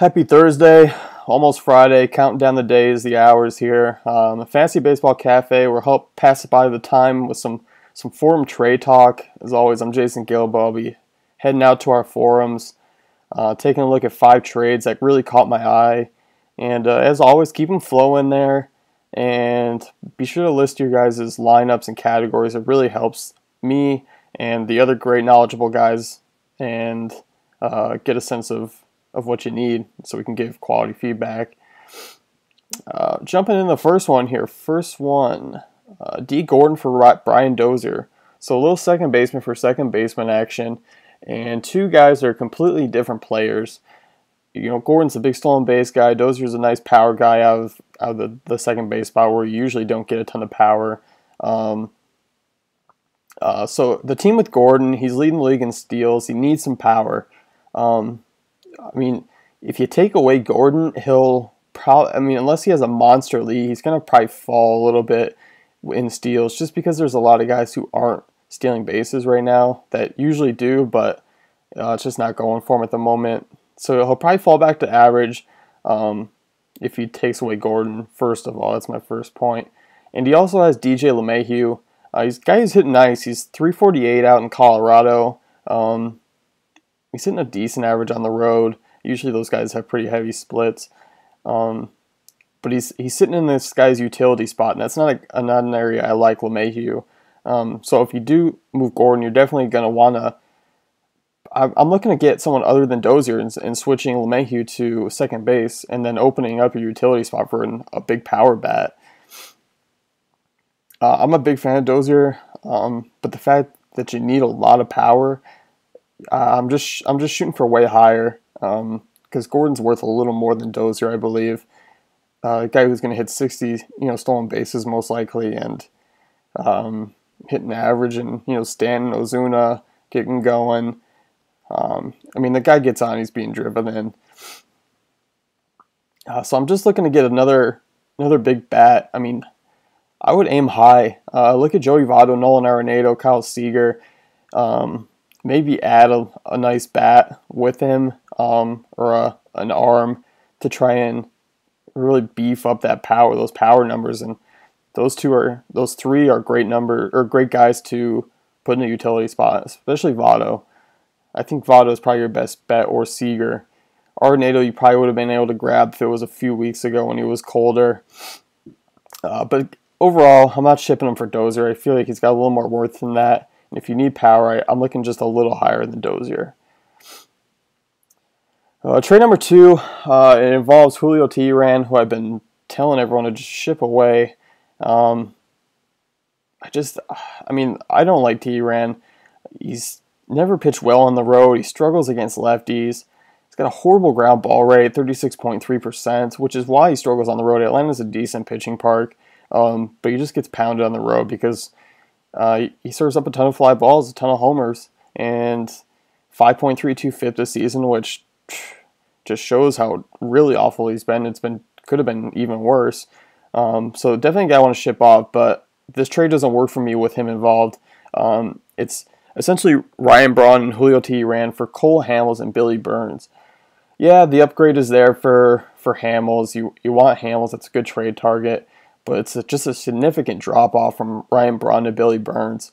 Happy Thursday, almost Friday, counting down the days, the hours here. The Fantasy Baseball Cafe, we'll help pass by the time with some forum trade talk. As always, I'm Jason Gilbo. I'll be heading out to our forums, taking a look at 5 trades that really caught my eye. And as always, keep them flowing there. And be sure to list your guys' lineups and categories. It really helps me and the other great knowledgeable guys and get a sense of what you need so we can give quality feedback. Jumping in the first one here. First one, Dee Gordon for Brian Dozier. So a little second baseman for second baseman action. And 2 guys that are completely different players. You know, Gordon's a big stolen base guy. Dozier's a nice power guy out of the second base spot where you usually don't get a ton of power. So the team with Gordon, he's leading the league in steals. He needs some power. I mean, if you take away Gordon, he'll probably, unless he has a monster league, he's going to probably fall a little bit in steals just because there's a lot of guys who aren't stealing bases right now that usually do, but it's just not going for him at the moment. So he'll probably fall back to average if he takes away Gordon, first of all. That's my first point. And he also has DJ LeMahieu. He's guy who's hitting nice. He's 348 out in Colorado. He's hitting a decent average on the road. Usually those guys have pretty heavy splits. But he's sitting in this guy's utility spot, and that's not an area I like LeMahieu. So if you do move Gordon, you're definitely going to want to... I'm looking to get someone other than Dozier and switching LeMahieu to second base and then opening up your utility spot for a big power bat. I'm a big fan of Dozier, but the fact that you need a lot of power, I'm just shooting for way higher because Gordon's worth a little more than Dozier, I believe. A guy who's going to hit 60, stolen bases most likely, and hitting average, and Stanton, Ozuna getting going. The guy gets on, he's being driven in. So I'm just looking to get another big bat. I would aim high. Look at Joey Votto, Nolan Arenado, Kyle Seager. Maybe add a nice bat with him or an arm to try and really beef up that power, those power numbers. And those 3 are great guys to put in a utility spot, especially Votto. I think Votto is probably your best bet, or Seager. Arenado you probably would have been able to grab if it was a few weeks ago when he was colder. But overall, I'm not shipping him for Dozier. I feel like he's got a little more worth than that. And if you need power, I'm looking just a little higher than Dozier. Trade number 2, it involves Julio Te Ran, who I've been telling everyone to just ship away. I don't like Te Ran. He's never pitched well on the road. He struggles against lefties. He's got a horrible ground ball rate, 36.3%, which is why he struggles on the road. Atlanta's a decent pitching park, but he just gets pounded on the road because he serves up a ton of fly balls, a ton of homers, and 5.32 FIP this season, which just shows how really awful he's been. Could have been even worse. So definitely a guy I want to ship off, but this trade doesn't work for me with him involved. It's essentially Ryan Braun and Julio Te Ran for Cole Hamels and Billy Burns. Yeah, the upgrade is there for Hamels. You want Hamels. That's a good trade target. But it's just a significant drop-off from Ryan Braun to Billy Burns.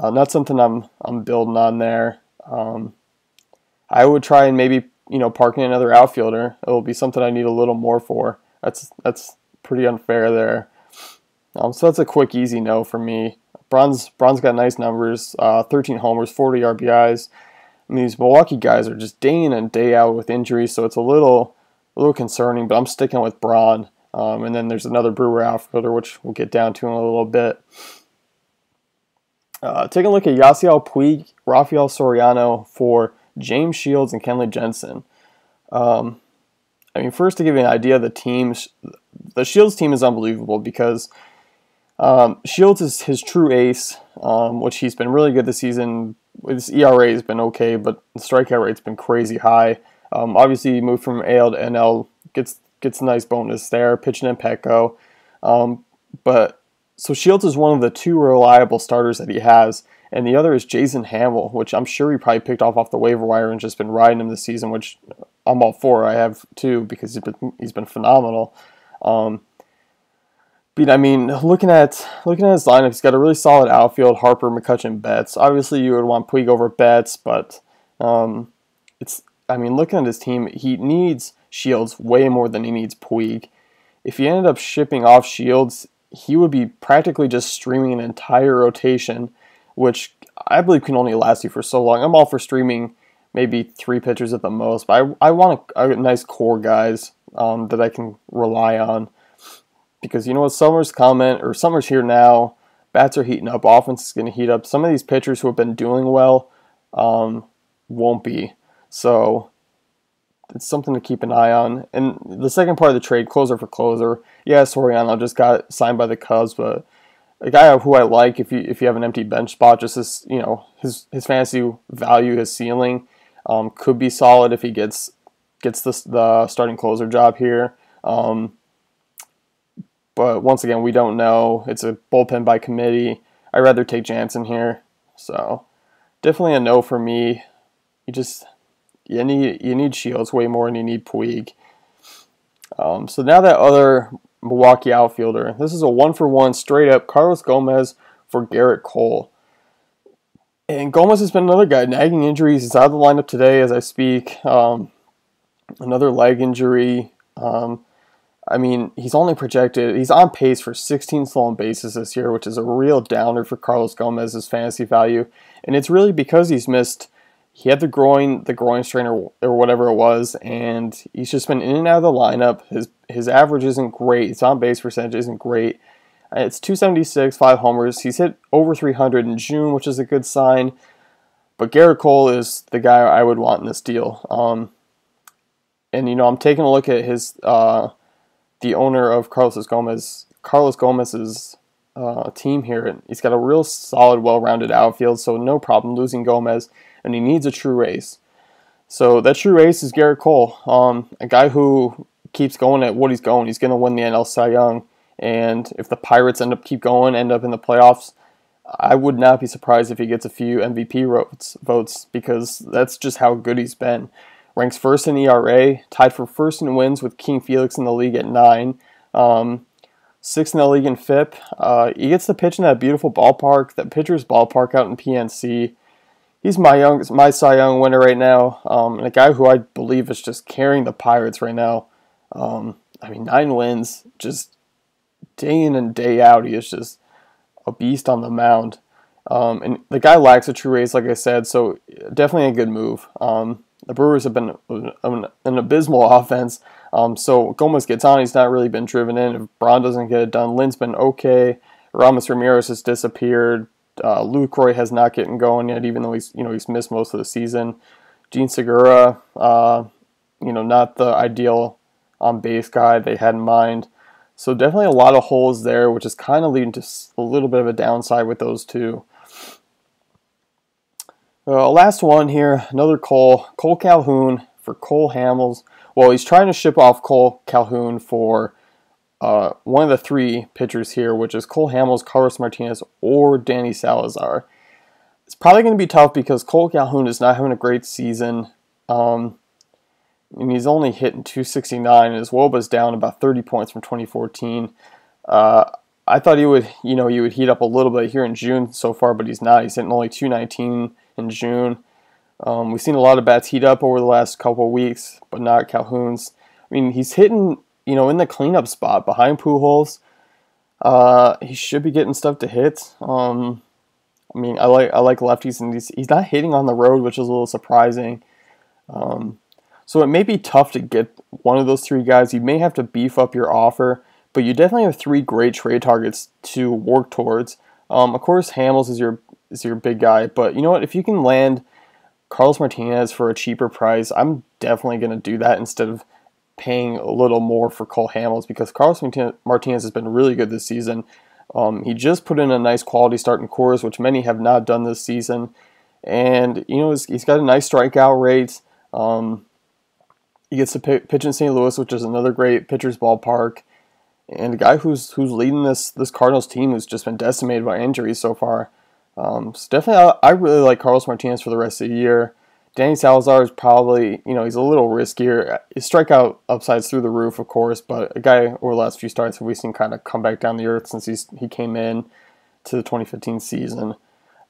Not something I'm building on there. I would try and maybe parking another outfielder. It'll be something I need a little more for. That's pretty unfair there. So that's a quick, easy no for me. Braun's got nice numbers, 13 homers, 40 RBIs. These Milwaukee guys are just day in and day out with injuries, so it's a little concerning, but I'm sticking with Braun. And then there's another Brewer outfielder, which we'll get down to in a little bit. Taking a look at Yasiel Puig, Rafael Soriano for James Shields and Kenley Jensen. First to give you an idea of the teams, the Shields team is unbelievable because Shields is his true ace, which he's been really good this season. His ERA has been okay, but the strikeout rate's been crazy high. Obviously, he moved from AL to NL, gets a nice bonus there, pitching in Petco. So Shields is one of the 2 reliable starters that he has, and the other is Jason Hamill, which I'm sure he probably picked off the waiver wire and just been riding him this season, which I'm all for. I have too, because he's been phenomenal. But I mean, looking at his lineup, he's got a really solid outfield: Harper, McCutchen, Betts. Obviously, you would want Puig over Betts, but looking at his team, he needs Shields way more than he needs Puig. If he ended up shipping off Shields, he would be practically just streaming an entire rotation, which I believe can only last you for so long. I'm all for streaming maybe 3 pitchers at the most, but I want a nice core guys that I can rely on. Because you know what, summer's here now. Bats are heating up. Offense is going to heat up. Some of these pitchers who have been doing well won't be. So it's something to keep an eye on. And the second part of the trade, closer for closer. Yeah, Soriano just got signed by the Cubs, but a guy who I like, if you have an empty bench spot, just his fantasy value, his ceiling could be solid if he gets the starting closer job here. But once again, we don't know. It's a bullpen by committee. I'd rather take Jansen here. So definitely a no for me. You need Shields way more than you need Puig. So now that other Milwaukee outfielder. This is a 1-for-1 straight up Carlos Gomez for Garrett Cole. And Gomez has been another guy nagging injuries. He's out of the lineup today as I speak. Another leg injury. He's only projected, he's on pace for 16 stolen bases this year, which is a real downer for Carlos Gomez's fantasy value. And it's really because he had the groin strain or whatever it was, and he's just been in and out of the lineup. His average isn't great. His on base percentage isn't great. It's 276, 5 homers. He's hit over 300 in June, which is a good sign. But Garrett Cole is the guy I would want in this deal. I'm taking a look at the owner of Carlos Gomez's team here, and he's got a real solid, well-rounded outfield, so no problem losing Gomez, and he needs a true ace. So that true ace is Garrett Cole, a guy who keeps going at what he's going. He's going to win the NL Cy Young, and if the Pirates end up in the playoffs, I would not be surprised if he gets a few MVP votes, because that's just how good he's been. Ranks first in ERA, tied for first in wins with King Felix in the league at 9. 6th in the league in FIP. He gets to pitch in that beautiful ballpark, that pitcher's ballpark out in PNC. He's my Cy Young winner right now, and a guy who I believe is just carrying the Pirates right now. 9 wins, just day in and day out. He is just a beast on the mound. And the guy lacks a true ace, like I said, so definitely a good move. The Brewers have been an abysmal offense, so Gomez gets on. He's not really been driven in. If Braun doesn't get it done, Lynn's been okay. Ramos Ramirez has disappeared. Lucroy has not gotten going yet, even though he's missed most of the season. Gene Segura, not the ideal on base guy they had in mind. So definitely a lot of holes there, which is kind of leading to a little bit of a downside with those two. Last one here, another Cole Calhoun for Cole Hamels. Well, he's trying to ship off Cole Calhoun for one of the 3 pitchers here, which is Cole Hamels, Carlos Martinez, or Danny Salazar. It's probably going to be tough because Cole Calhoun is not having a great season. He's only hitting 269, and his WOBA's down about 30 points from 2014. I thought he would heat up a little bit here in June so far, but he's not. He's hitting only 219 in June. We've seen a lot of bats heat up over the last couple of weeks, but not Calhoun's. He's hitting, in the cleanup spot behind Pujols. He should be getting stuff to hit. I like lefties, and he's not hitting on the road, which is a little surprising. So it may be tough to get one of those 3 guys. You may have to beef up your offer, but you definitely have 3 great trade targets to work towards. Of course, Hamels is your big guy, but you know what? If you can land Carlos Martinez for a cheaper price, I'm definitely going to do that instead of paying a little more for Cole Hamels, because Carlos Martinez has been really good this season. He just put in a nice quality start in Coors, which many have not done this season, and he's got a nice strikeout rate. He gets to pitch in St. Louis, which is another great pitcher's ballpark, and a guy who's leading this Cardinals team who's just been decimated by injuries so far. So definitely, I really like Carlos Martinez for the rest of the year. Danny Salazar is probably, he's a little riskier. His strikeout upside's through the roof, of course, but a guy over the last few starts we've seen kind of come back down the earth since he came in to the 2015 season.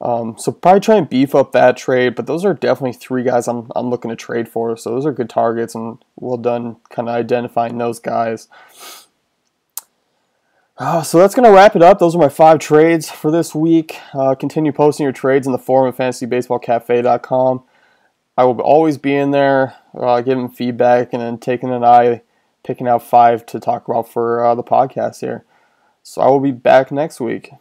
So probably try and beef up that trade, but those are definitely three guys I'm looking to trade for. So those are good targets, and well done kind of identifying those guys. So that's going to wrap it up. Those are my 5 trades for this week. Continue posting your trades in the forum at fantasybaseballcafe.com. I will always be in there giving feedback and then taking an eye, picking out 5 to talk about for the podcast here. So I will be back next week.